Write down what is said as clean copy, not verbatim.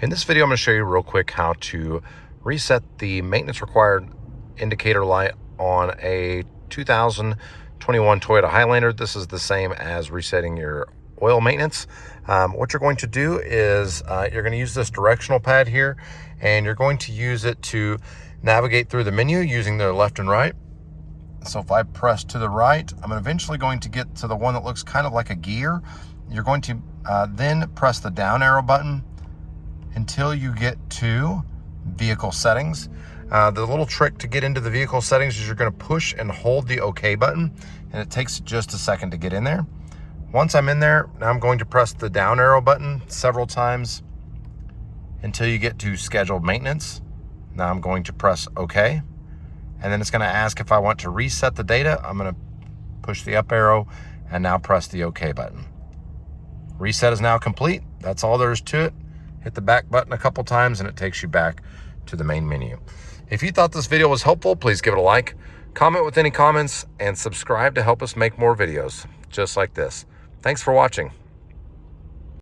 In this video, I'm going to show you real quick how to reset the maintenance required indicator light on a 2021 Toyota Highlander. This is the same as resetting your oil maintenance. What you're going to do is you're going to use this directional pad here, and you're going to use it to navigate through the menu using the left and right. So if I press to the right, I'm eventually going to get to the one that looks kind of like a gear. You're going to then press the down arrow button until you get to vehicle settings. The little trick to get into the vehicle settings is you're going to push and hold the OK button, and it takes just a second to get in there. Once I'm in there, now I'm going to press the down arrow button several times until you get to scheduled maintenance. Now I'm going to press OK, and then it's going to ask if I want to reset the data. I'm going to push the up arrow and now press the OK button. Reset is now complete. That's all there is to it. Hit the back button a couple times and it takes you back to the main menu. If you thought this video was helpful, please give it a like, comment with any comments, and subscribe to help us make more videos just like this. Thanks for watching.